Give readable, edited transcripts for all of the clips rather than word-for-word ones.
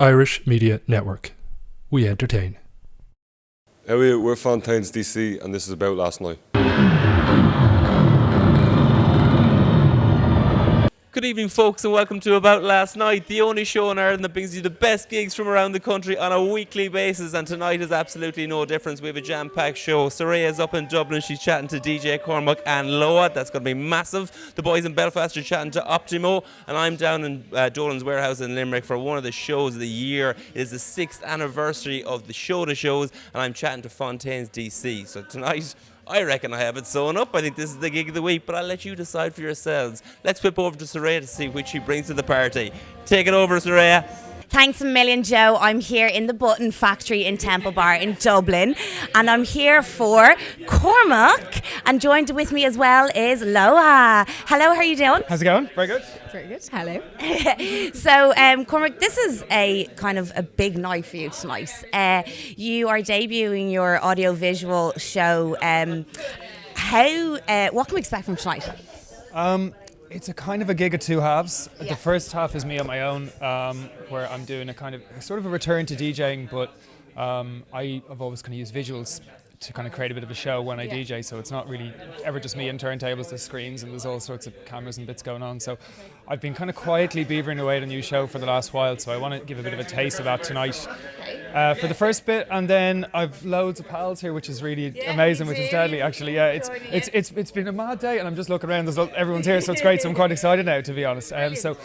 Irish Media Network. We entertain. Hey, we're Fontaines DC, and this is About Last Night. Good evening, folks, and welcome to About Last Night, the only show in Ireland that brings you the best gigs from around the country on a weekly basis. And tonight is absolutely no difference. We have a jam-packed show. Soraya's up in Dublin. She's chatting to DJ Kormac and Loah. That's going to be massive. The boys in Belfast are chatting to Optimo, and I'm down in Dolan's Warehouse in Limerick for one of the shows of the year. It is the 6th anniversary of the show to shows, and I'm chatting to Fontaines DC. So tonight, I reckon I have it sewn up. I think this is the gig of the week, but I'll let you decide for yourselves. Let's whip over to Soraya to see which she brings to the party. Take it over, Soraya. Thanks a million, Joe. I'm here in the Button Factory in Temple Bar in Dublin, and I'm here for Cormac, and joined with me as well is Lola. Hello, how are you doing? How's it going? Very good. Very good. Hello. So, Cormac, this is a kind of a big night for you tonight. You are debuting your audio-visual show. What can we expect from tonight? It's a kind of a gig of two halves. Yeah. The first half is me on my own, where I'm doing a kind of sort of a return to DJing, but I've always kind of used visuals to kind of create a bit of a show when I DJ, so it's not really ever just me and turntables, there's screens and there's all sorts of cameras and bits going on. So I've been kind of quietly beavering away at a new show for the last while, so I want to give a bit of a taste of that tonight for the first bit, and then I've loads of pals here, which is really amazing, which is deadly actually. Yeah, it's been a mad day, and I'm just looking around, everyone's here, so it's great, so I'm quite excited now, to be honest. So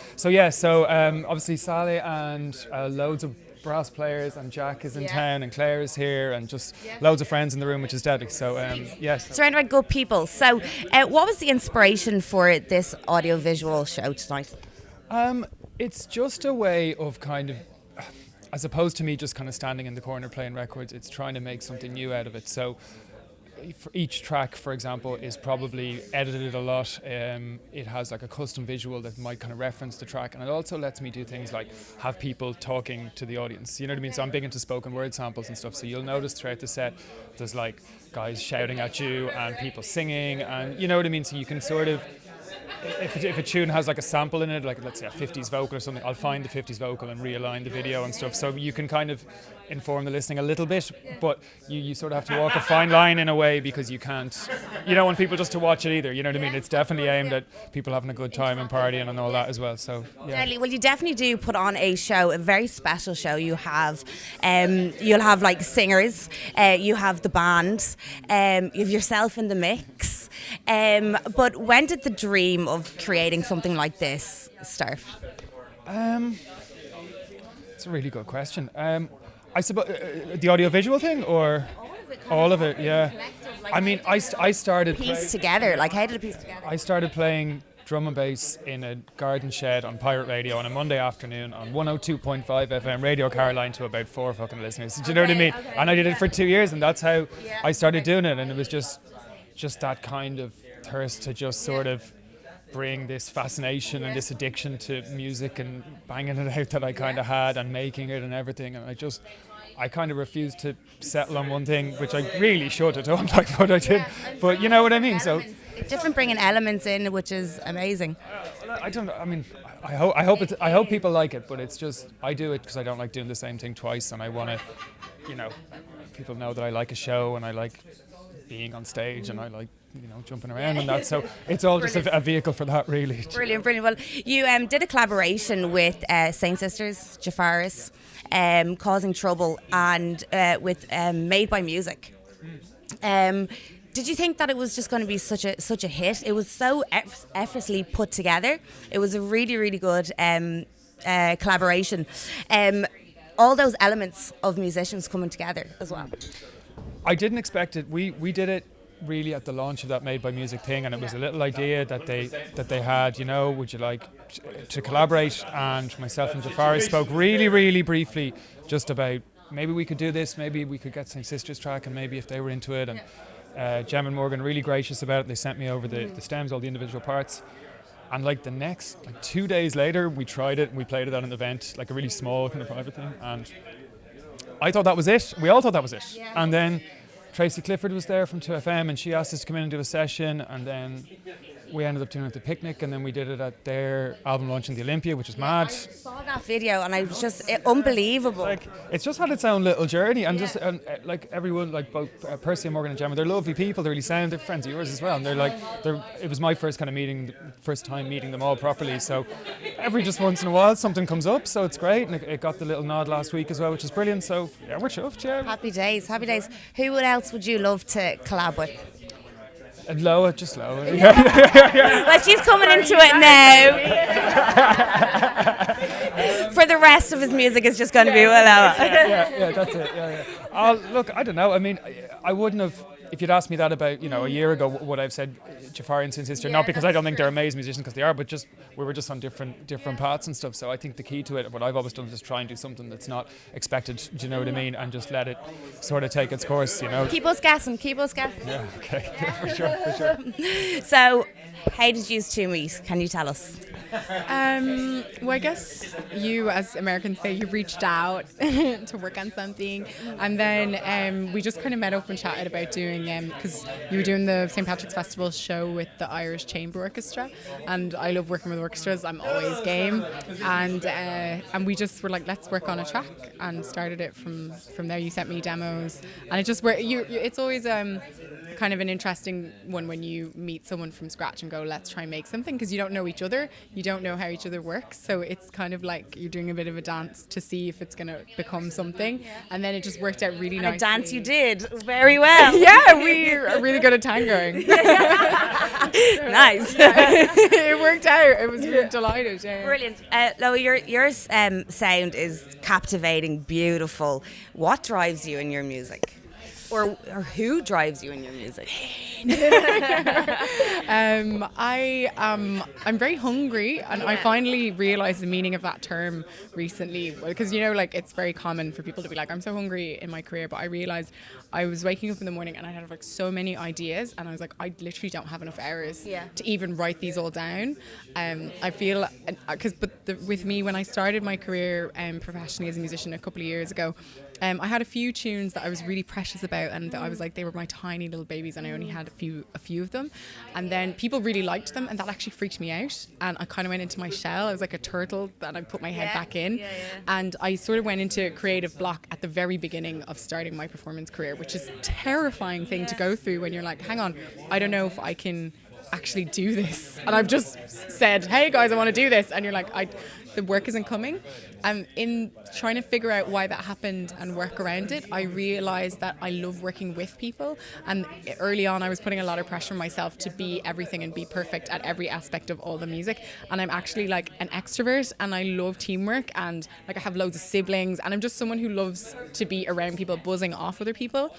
obviously Sally and loads of brass players, and Jack is in town, and Claire is here, and just loads of friends in the room, which is deadly. So yes. Surrounded by good people. So what was the inspiration for this audio-visual show tonight? It's just a way of kind of, as opposed to me just kind of standing in the corner playing records, it's trying to make something new out of it. So for each track, for example, is probably edited a lot. It has like a custom visual that might kind of reference the track, and it also lets me do things like have people talking to the audience. You know what I mean? So I'm big into spoken word samples and stuff. So you'll notice throughout the set, there's like guys shouting at you and people singing, and you know what I mean? So you can sort of, if a tune has like a sample in it, like let's say a 50s vocal or something, I'll find the 50s vocal and realign the video and stuff. So you can kind of inform the listening a little bit, but you sort of have to walk a fine line in a way, because you don't want people just to watch it either. You know what I mean? It's definitely aimed at people having a good time and partying and all that as well. So yeah. Well, you definitely do put on a show, a very special show. You have, you'll have like singers, you have the band, you have yourself in the mix. But when did the dream of creating something like this start? It's a really good question. I suppose the audio-visual thing, or all of it, yeah. I mean, I started piece together. Like, how did it piece together? I started playing drum and bass in a garden shed on pirate radio on a Monday afternoon on 102.5 FM Radio Caroline to about 4 fucking listeners. Do you know what I mean? Okay. And I did it for 2 years, and that's how I started doing it. And it was just that kind of thirst to just sort of bring this fascination and this addiction to music and banging it out that I kind of had, and making it and everything. And I kind of refused to settle on one thing, which I really should have done, like what I did. But you know what I mean? So different bringing elements in, which is amazing. I hope people like it, but it's just, I do it because I don't like doing the same thing twice, and I want to, people know that I like a show and I like being on stage and I like, jumping around and that. So it's all just a vehicle for that, really. Brilliant. Well, you did a collaboration with Saint Sisters, Jafaris, Causing Trouble, and with Made by Music. Did you think that it was just going to be such a hit? It was so effortlessly put together. It was a really, really good collaboration. All those elements of musicians coming together as well. I didn't expect it. We did it really at the launch of that Made by Music thing, and it was a little idea that they had, would you like to collaborate? And myself and Jafari spoke really, really briefly just about maybe we could do this, maybe we could get St. Sisters track, and maybe if they were into it. And Jem and Morgan really gracious about it. They sent me over the stems, all the individual parts. And the next 2 days later, we tried it and we played it at an event, like a really small kind of private thing. And I thought that was it. We all thought that was it. And then Tracy Clifford was there from 2FM, and she asked us to come in and do a session, and then we ended up doing it at the Picnic, and then we did it at their album launch in the Olympia, which was mad. I saw that video and I was just unbelievable. Like, it's just had its own little journey, and just like everyone, like both Percy and Morgan and Gemma, they're lovely people. They're really sound. They're friends of yours as well, and it was my first kind of first time meeting them all properly. So every just once in a while something comes up, so it's great, and it got the little nod last week as well, which is brilliant. So yeah, we're chuffed. Yeah. Happy days. Who else would you love to collab with? And Lola, just Lola. Well, she's coming into it now. For the rest of his music, it's just going to be with Lola. Yeah, that's it. Yeah. Look, I don't know. I mean, I wouldn't have. If you'd asked me that about, a year ago, would I've said Jafar and Sin Sister? Not because I don't think they're amazing musicians, because they are, but just we were just on different paths and stuff. So I think the key to it, what I've always done, is just try and do something that's not expected. Do you know what I mean? And just let it sort of take its course. Keep us guessing. Yeah. Okay. For sure. So, how did you two meet? Can you tell us? Well, I guess you, as Americans say, you reached out to work on something, and then we just kind of met up and chatted about doing, because you were doing the St. Patrick's Festival show with the Irish Chamber Orchestra, and I love working with orchestras. I'm always game, and we just were like, let's work on a track, and started it from there. You sent me demos, and it just it's always kind of an interesting one when you meet someone from scratch and go, let's try and make something, because you don't know each other, you don't know how each other works, so it's kind of like you're doing a bit of a dance to see if it's going to become something, and then it just worked out really nicely. A dance you did very well. Yeah, we are really good at tangoing. Nice. It worked out. We were delighted. Yeah. Brilliant. Lola, your sound is captivating, beautiful. What drives you in your music? Or who drives you in your music? I'm very hungry, and I finally realized the meaning of that term recently, because it's very common for people to be like, I'm so hungry in my career, but I realized I was waking up in the morning and I had like so many ideas, and I was like, I literally don't have enough hours to even write these all down. I feel with me, when I started my career professionally as a musician a couple of years ago, I had a few tunes that I was really precious about, and I was like, they were my tiny little babies, and I only had a few of them, and then people really liked them, and that actually freaked me out, and I kind of went into my shell. I was like a turtle, and I put my head back in, and I sort of went into creative block at the very beginning of starting my performance career, which is a terrifying thing to go through when you're like, hang on, I don't know if I can actually do this, and I've just said, hey guys, I want to do this, and you're like, the work isn't coming. And in trying to figure out why that happened and work around it, I realized that I love working with people, and early on I was putting a lot of pressure on myself to be everything and be perfect at every aspect of all the music, and I'm actually like an extrovert, and I love teamwork, and like I have loads of siblings, and I'm just someone who loves to be around people, buzzing off other people.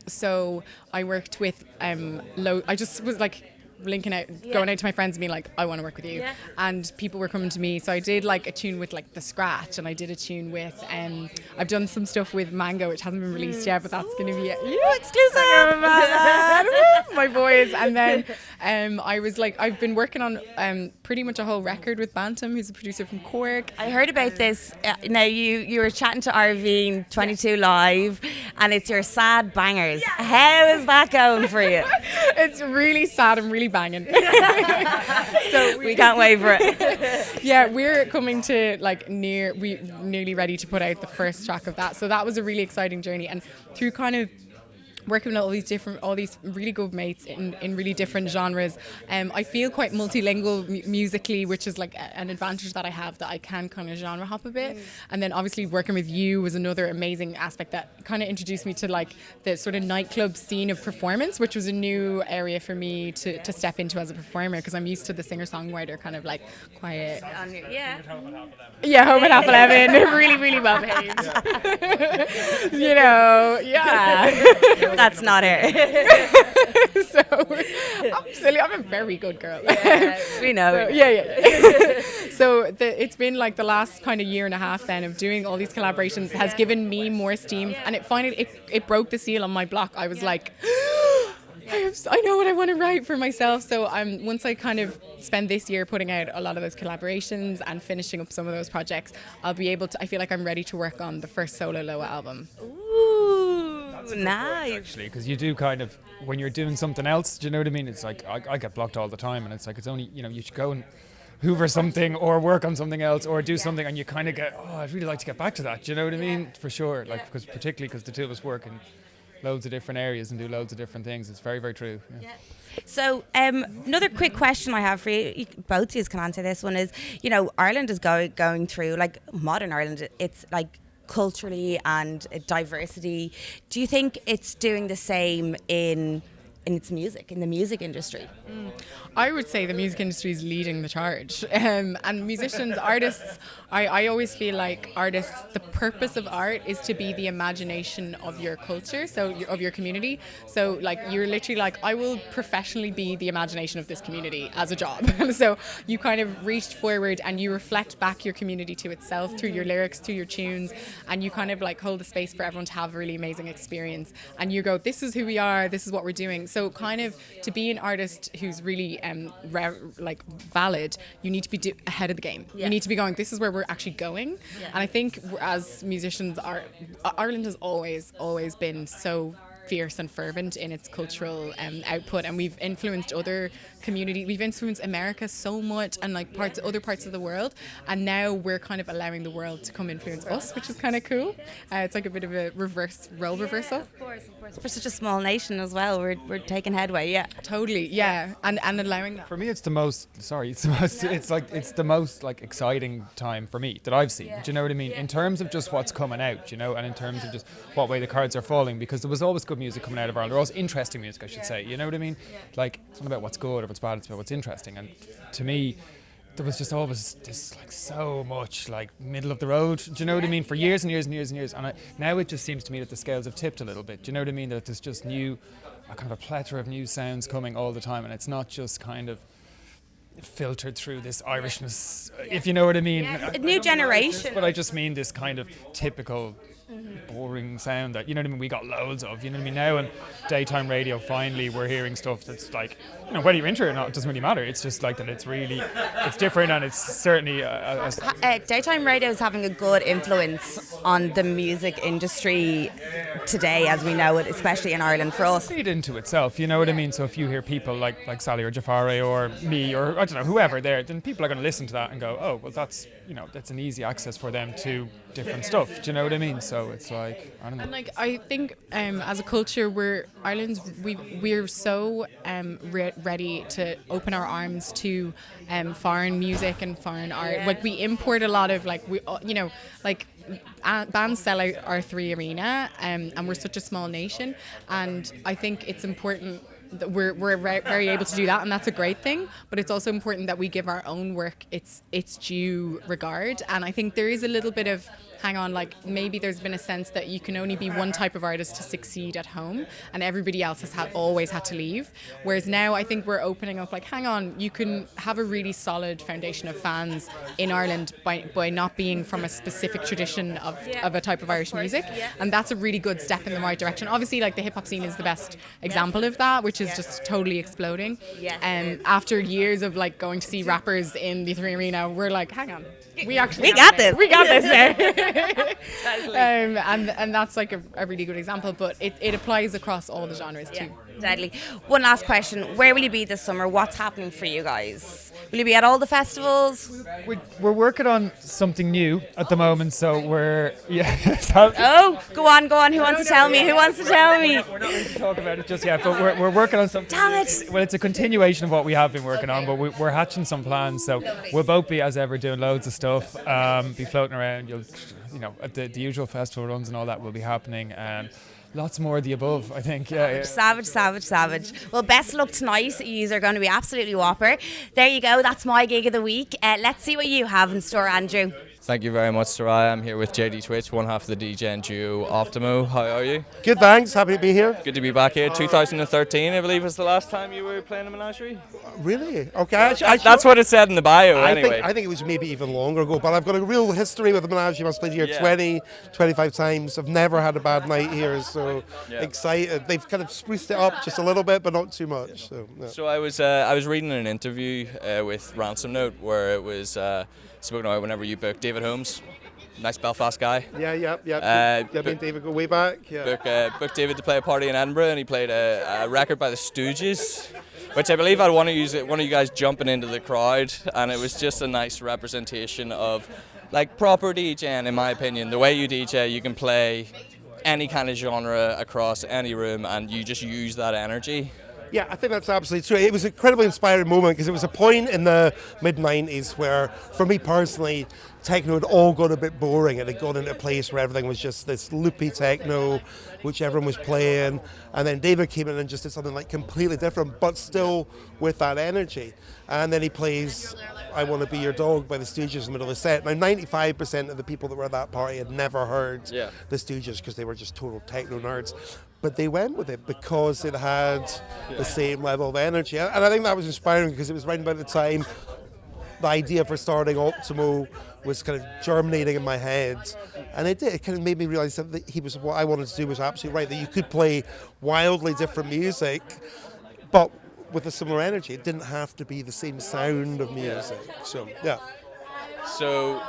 So I worked with I just was like linking out, going out to my friends and being like, I want to work with you, and people were coming to me, so I did like a tune with like The Scratch, and I did a tune with I've done some stuff with Mango, which hasn't been released yet, but that's going to be exclusive. My boys. And then I was like, I've been working on pretty much a whole record with Bantam, who's a producer from Cork. I heard about this. Now you were chatting to Arvine 22 Live, and it's your sad bangers. How is that going for you? It's really sad and really banging. So we can't wait for it. Yeah, we're coming to nearly ready to put out the first track of that. So that was a really exciting journey, and through kind of working with all these really good mates in really different genres. I feel quite multilingual musically, which is like an advantage that I have, that I can kind of genre hop a bit. And then obviously working with you was another amazing aspect that kind of introduced me to like the sort of nightclub scene of performance, which was a new area for me to step into as a performer, because I'm used to the singer-songwriter kind of like quiet. Yeah, home at half 11. Really, really well behaved. That's not her. So, absolutely, I'm a very good girl. Yeah, we know. So it's been like the last kind of year and a half then of doing all these collaborations has given me more steam, and it finally it broke the seal on my block. I was like, I know what I want to write for myself. So once I kind of spend this year putting out a lot of those collaborations and finishing up some of those projects, I'll be able to, I feel like I'm ready to work on the first solo Loah album. Ooh. Nice. Actually, because you do kind of, when you're doing something else, do you know what I mean? It's like, I get blocked all the time, and it's like, it's only, you should go and hoover something or work on something else or do something, and you kind of get, I'd really like to get back to that, do you know what I mean? For sure, like, particularly because the two of us work in loads of different areas and do loads of different things. It's very, very true. Yeah. So another quick question I have for you, both of you can answer this one, is, Ireland is going through, like, modern Ireland, it's like culturally and diversity. Do you think it's doing the same in its music, in the music industry? I would say the music industry is leading the charge. And musicians, artists, I always feel like artists, the purpose of art is to be the imagination of your culture, so of your community. So like, you're literally like, I will professionally be the imagination of this community as a job. So you kind of reach forward and you reflect back your community to itself through your lyrics, through your tunes, and you kind of like hold the space for everyone to have a really amazing experience. And you go, this is who we are, this is what we're doing. So kind of to be an artist who's really valid, you need to be ahead of the game. You need to be going, this is where we're actually going. And I think as musicians, Ireland has always been so fierce and fervent in its cultural output, and we've influenced other communities. We've influenced America so much, and like other parts of the world, and now we're kind of allowing the world to come influence us, which is kind of cool. It's like a bit of a role reversal. Of course. For such a small nation as well, we're taking headway. Yeah, totally. Yeah, and allowing that. For me, it's the most like exciting time for me that I've seen. Do you know what I mean? In terms of just what's coming out, and in terms of just what way the cards are falling, because there was always good music coming out of Ireland, or always interesting music, I should say. You know what I mean? Like, it's not about what's good or what's bad, it's about what's interesting. And to me, there was just always this like so much like middle of the road. Do you know what I mean? For years and years and years and years. And now it just seems to me that the scales have tipped a little bit. Do you know what I mean? That there's just a kind of a plethora of new sounds coming all the time, and it's not just kind of filtered through this Irishness, if you know what I mean. A new generation. But I just mean this kind of typical boring sound that, you know what I mean, we got loads of, you know what I mean. Now in daytime radio, finally we're hearing stuff that's like, whether you're into it or not, it doesn't really matter. It's just like that it's different, and it's certainly daytime radio is having a good influence on the music industry today as we know it, especially in Ireland for us. Feed into itself, you know what I mean. So if you hear people like Sally or Jafari or me or I don't know, whoever there, then people are going to listen to that and go, oh well, that's an easy access for them to different stuff. Do you know what I mean? So it's like, I don't know. And like, I think as a culture, we're so ready to open our arms to foreign music and foreign art. Like, we import a lot of bands sell out our 3 arena, and we're such a small nation, and I think it's important that we're very able to do that, and that's a great thing. But it's also important that we give our own work its due regard. And I think there is a little bit of, hang on, like maybe there's been a sense that you can only be one type of artist to succeed at home, and everybody else has always had to leave. Whereas now I think we're opening up, like, hang on, you can have a really solid foundation of fans in Ireland by not being from a specific tradition of a type of Irish music, and that's a really good step in the right direction. Obviously, like, the hip hop scene is the best example of that, which is just totally exploding. After years of like going to see rappers in the 3 arena, we're like, hang on, we got this there. And that's like a really good example, but it applies across all the genres too. Deadly. One last question. Where will you be this summer? What's happening for you guys? Will you be at all the festivals? We're working on something new at the moment, so we're... Oh, go on. Who wants to tell me? We're not ready to talk about it just yet, but we're working on something. Damn it! Well, it's a continuation of what we have been working on, but we're hatching some plans, so we'll both be, as ever, doing loads of stuff, be floating around. At the usual festival runs and all that will be happening. Lots more of the above, I think. Savage. Well, best of luck tonight. You are going to be absolutely whopper. There you go. That's my gig of the week. Let's see what you have in store, Andrew. Thank you very much, Sarai. I'm here with JD Twitch, one half of the DJ and duo Optimo. How are you? Good, thanks. Happy to be here. Good to be back here. 2013, I believe, was the last time you were playing a Menagerie. Really? Okay. That's what it said in the bio, anyway. I think it was maybe even longer ago, but I've got a real history with the Menagerie. I've played here 20, 25 times. I've never had a bad night here, so excited. They've kind of spruced it up just a little bit, but not too much. So I was reading an interview with Ransom Note where it was spoken about whenever you booked David Holmes. nice Belfast guy. Yeah. Me and David go way back. Yeah. Booked David to play a party in Edinburgh, and he played a record by the Stooges, which I believe had one of you guys jumping into the crowd, and it was just a nice representation of like proper DJing, in my opinion. The way you DJ, you can play any kind of genre across any room, and you just use that energy. Yeah, I think that's absolutely true. It was an incredibly inspiring moment because it was a point in the mid-90s where, for me personally, techno had all got a bit boring. It had gone into a place where everything was just this loopy techno, which everyone was playing. And then David came in and just did something like completely different, but still with that energy. And then he plays I Want to Be Your Dog by the Stooges in the middle of the set. Now, 95% of the people that were at that party had never heard the Stooges because they were just total techno nerds. But they went with it because it had the same level of energy. And I think that was inspiring because it was right about the time the idea for starting Optimo was kind of germinating in my head. And it did. It kind of made me realize that what I wanted to do was absolutely right, that you could play wildly different music, but with a similar energy. It didn't have to be the same sound of music. So, yeah. So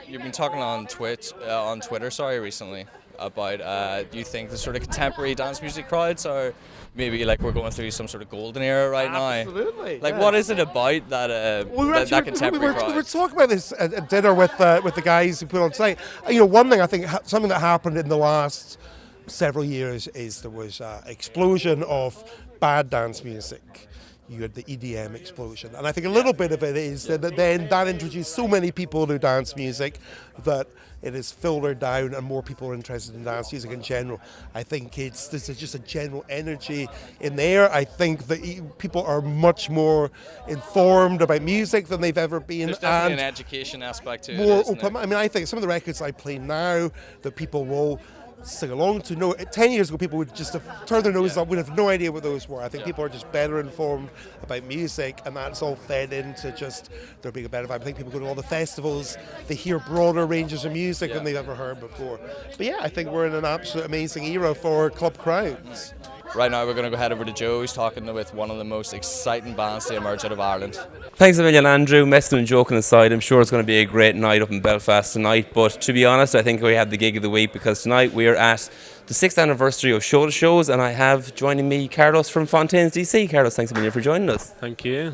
you've been talking on Twitter recently about do you think the sort of contemporary dance music crowds are maybe like we're going through some sort of golden era right now? Absolutely. Like what is it about that contemporary crowd? We were talking about this at dinner with the guys who put on tonight. You know, one thing I think something that happened in the last several years is there was an explosion of bad dance music. You had the EDM explosion, and I think a little bit of it is that then that introduced so many people to dance music that it has filtered down, and more people are interested in dance music in general. I think there's just a general energy in there. I think that people are much more informed about music than they've ever been. There's definitely an education aspect to it. More open. I mean, I think some of the records I play now that people will sing along to. No, 10 years ago people would just have turned their noses up, would have no idea what those were. I think people are just better informed about music, and that's all fed into just there being a better vibe. I think people go to all the festivals, they hear broader ranges of music than they've ever heard before. But yeah, I think we're in an absolute amazing era for club crowds. Right now we're going to go head over to Joe, who's talking with one of the most exciting bands to emerge out of Ireland. Thanks a million, Andrew. Messing and joking aside, I'm sure it's going to be a great night up in Belfast tonight, but to be honest, I think we had the gig of the week because tonight we're at the 6th anniversary of Show to Shows, and I have joining me Carlos from Fontaines DC. Carlos, thanks a million for joining us. Thank you.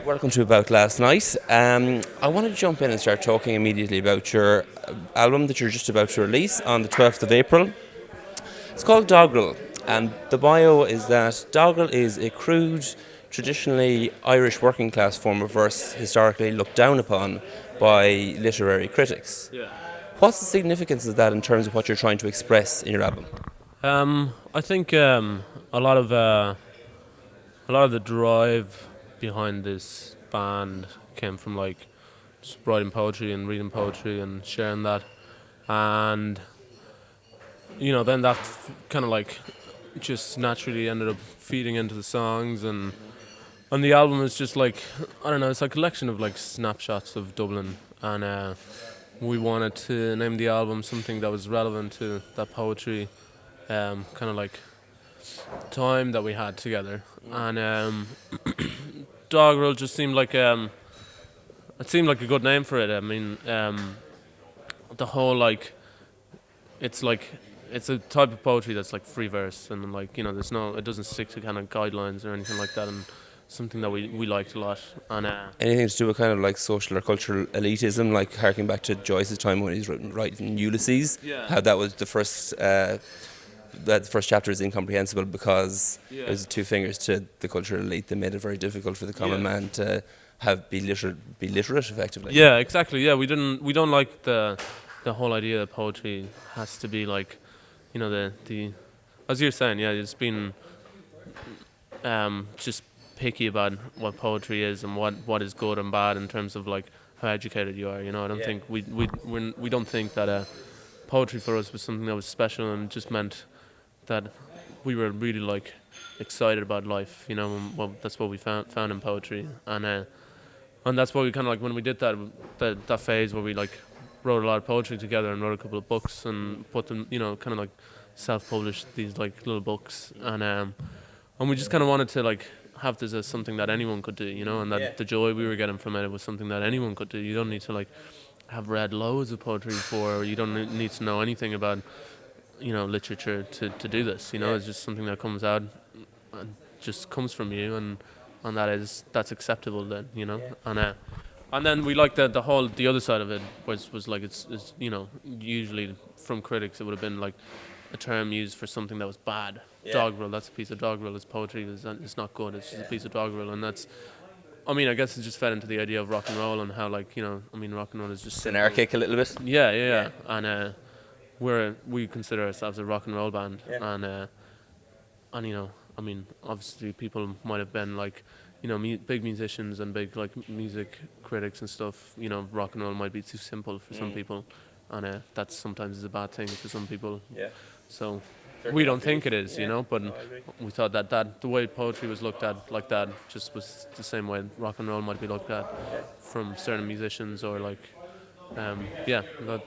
Welcome to About Last Night. I want to jump in and start talking immediately about your album that you're just about to release on the 12th of April. It's called Doggerel. And the bio is that Doggerel is a crude, traditionally Irish working class form of verse historically looked down upon by literary critics. Yeah. What's the significance of that in terms of what you're trying to express in your album? I think a lot of the drive behind this band came from like just writing poetry and reading poetry and sharing that, and you know then that kind of like just naturally ended up feeding into the songs, and the album is just like, I don't know, it's like a collection of like snapshots of Dublin, and we wanted to name the album something that was relevant to that poetry, kind of like time that we had together, and Doggerel just seemed like a good name for it. I mean, the whole like, it's a type of poetry that's like free verse, and like, you know, it doesn't stick to kind of guidelines or anything like that, and something that we liked a lot. And anything to do with kind of like social or cultural elitism, like harking back to Joyce's time when he's writing Ulysses, how that was the first that the first chapter is incomprehensible because there's two fingers to the cultural elite that made it very difficult for the common man to be literate effectively. Yeah, exactly. Yeah, we don't like the whole idea that poetry has to be like, you know, the as you're saying, it's been just picky about what poetry is and what is good and bad in terms of like how educated you are. You know, I don't think we don't think that poetry for us was something that was special and just meant that we were really like excited about life. You know, well, that's what we found in poetry, and that's why we kind of like when we did that phase where we like wrote a lot of poetry together and wrote a couple of books and put them, you know, kind of like self-published these like little books, and we just kind of wanted to like have this as something that anyone could do, you know, and that the joy we were getting from it was something that anyone could do. You don't need to like have read loads of poetry before, or you don't need to know anything about, you know, literature to do this. You know, it's just something that comes out and just comes from you, and that's acceptable then, you know. And then we like the other side of it was like it's you know, usually from critics it would have been like a term used for something that was bad. Doggerel, that's a piece of doggerel. It's poetry. It's not good. It's just a piece of doggerel, and that's. I mean, I guess it just fed into the idea of rock and roll and how, like, you know, I mean, rock and roll is just It's anarchic a little bit. Yeah. And we consider ourselves a rock and roll band, and you know, I mean, obviously people might have been like, you know, big musicians and big like music critics and stuff. You know, rock and roll might be too simple for some people, and that sometimes is a bad thing for some people. Yeah. So we don't think it is, you know, but we thought that the way poetry was looked at like that just was the same way rock and roll might be looked at from certain musicians, or like, that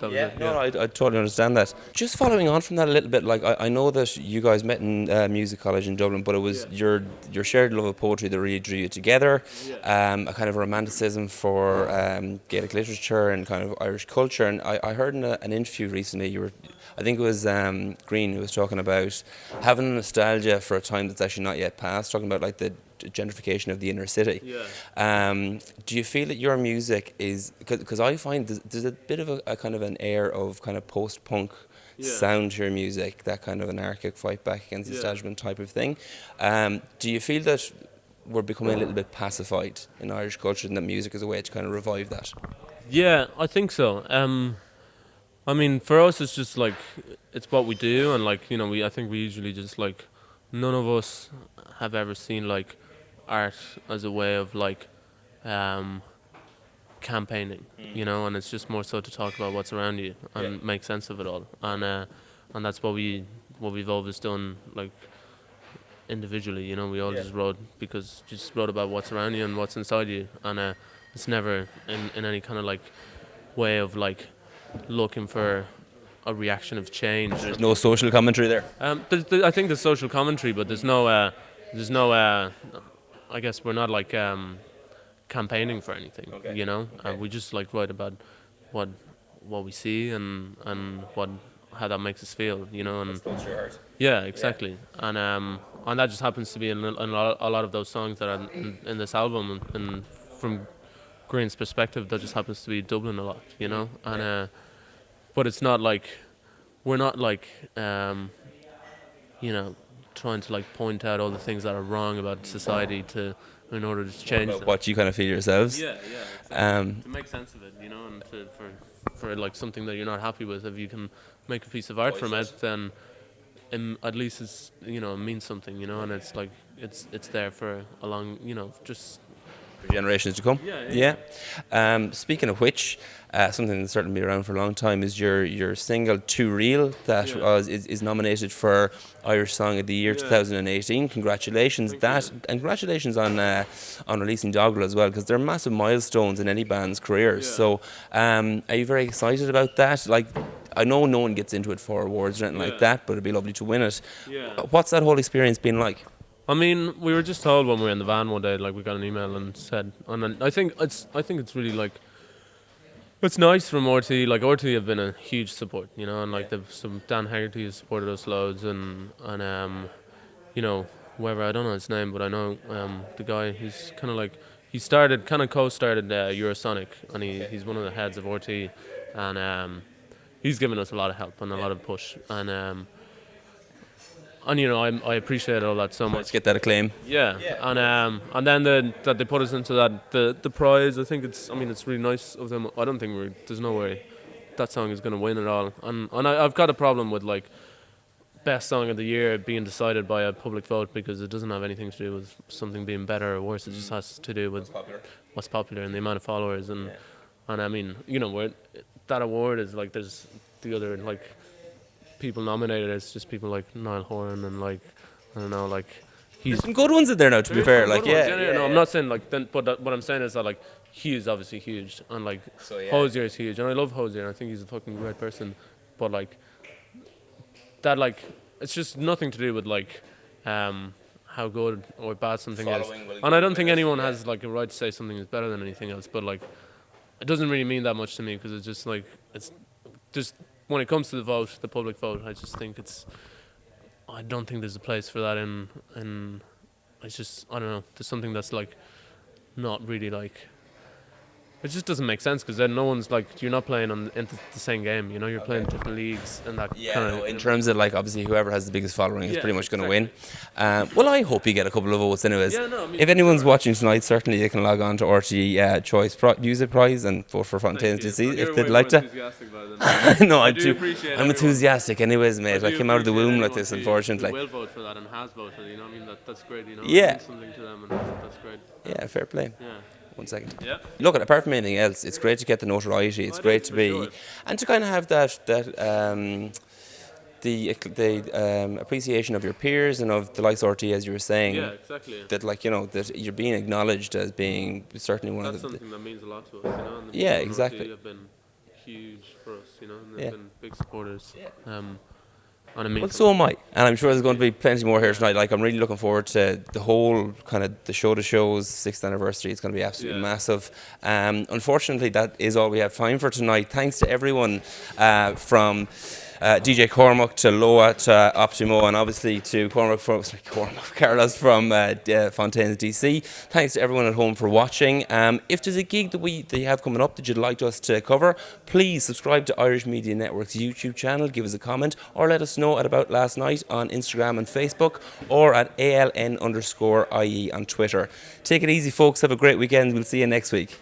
was it. No, I totally understand that. Just following on from that a little bit, like I know that you guys met in music college in Dublin, but it was your shared love of poetry that really drew you together, a kind of romanticism for Gaelic literature and kind of Irish culture. And I heard in an interview recently, I think it was Green who was talking about having nostalgia for a time that's actually not yet passed, talking about like the gentrification of the inner city. Do you feel that your music is, because I find there's a bit of a kind of an air of kind of post-punk sound to your music, that kind of anarchic fight back against the establishment type of thing. Do you feel that we're becoming a little bit pacified in Irish culture, and that music is a way to kind of revive that? Yeah, I think so. I mean, for us, it's just like, it's what we do, and like, you know, I think we usually just like, none of us have ever seen like art as a way of like campaigning, you know, and it's just more so to talk about what's around you and make sense of it all, and that's what we've always done, like individually, you know. We all just wrote about what's around you and what's inside you, and it's never in any kind of like way of like looking for a reaction of change. There's no social commentary there. I think there's social commentary, but there's no I guess we're not like campaigning for anything, you know. We just like write about what we see and how that makes us feel, you know. And yeah, exactly. And that just happens to be in a lot of those songs that are in this album, and from Green's perspective, that just happens to be Dublin a lot, you know. And but it's not like we're not like you know, trying to like point out all the things that are wrong about society in order to change them. What you kind of feel yourselves. Exactly. To make sense of it, you know, and for like something that you're not happy with, if you can make a piece of art from it, then at least it's, you know, it means something, you know, and it's like it's there for a long, you know, just for generations to come. Speaking of which, something that's certainly been around for a long time is your single Too Real that is nominated for Irish Song of the Year 2018. Congratulations. And congratulations on releasing Doggerel as well, because they're massive milestones in any band's career. So are you very excited about that? Like, I know no one gets into it for awards or anything like that, but it'd be lovely to win it. What's that whole experience been like? I mean, we were just told when we were in the van one day, like we got an email and said, and I think it's really like, it's nice from RT. Like RT have been a huge support, you know, and like Dan Haggerty has supported us loads, and you know, whoever, I don't know his name, but I know the guy who's kind of like, he co-started Eurosonic, and he's one of the heads of RT, and he's given us a lot of help and a lot of push, and you know, I appreciate all that so much. Let's get that acclaim. And then that they put us into that the prize. I think it's really nice of them. I don't think there's no way that song is going to win at all. And I've got a problem with like best song of the year being decided by a public vote, because it doesn't have anything to do with something being better or worse. It just has to do with what's popular and the amount of followers. And I mean, you know, that award is like, there's the other like people nominated. It's just people like Niall Horan and like, I don't know, like there's some good ones in there now, to be fair. Like no, I'm not saying like then, but what I'm saying is that like he is obviously huge, and like Hozier is huge, and I love Hozier, and I think he's a fucking great person, but like that, like it's just nothing to do with like how good or bad something is. Following will And I go don't with think it, anyone yeah. has like a right to say something is better than anything else. But like, it doesn't really mean that much to me because it's just like it's just when it comes to the vote, the public vote. I just think I don't think there's a place for that in. It's just I don't know. There's something that's like not really like. It just doesn't make sense because then no one's like you're not playing into the same game. You know, you're playing different leagues and that. Yeah, kind no, of in terms of like obviously whoever has the biggest following is Yeah, pretty much going to exactly. win. Well, I hope you get a couple of votes anyways. Yeah, no, I mean, if anyone's sure. watching tonight, certainly they can log on to RTE Choice Music Prize and vote for Fontaines DC if they'd like to. No, I'm enthusiastic anyways, mate. I came out of the womb like this, unfortunately. Will vote for that and has voted. You know, what I mean that's great. You know, Yeah. it means something to them, and that's great. Yeah, fair play. Yeah. 1 second. Yeah. Look, apart from anything else, it's great to get the notoriety. It's great to be, and to kind of have the appreciation of your peers and of the likes of RT, as you were saying. Yeah, exactly. That like that you're being acknowledged as being certainly one That's of the. something that means a lot to us. You know. And the Yeah, people in exactly. RT have been huge for us. You know, and they've been big supporters. And it means Well, so am I, and I'm sure there's going to be plenty more here tonight. Like I'm really looking forward to the whole kind of the show to shows 6th anniversary. It's going to be absolutely massive. Unfortunately, that is all we have time for tonight. Thanks to everyone from DJ Cormac to Loah to Optimo, and obviously to Carlos from Fontaines DC. Thanks to everyone at home for watching. If there's a gig that you have coming up that you'd like us to cover, please subscribe to Irish Media Network's YouTube channel, give us a comment, or let us know at About Last Night on Instagram and Facebook, or at ALN_IE on Twitter. Take it easy, folks. Have a great weekend. We'll see you next week.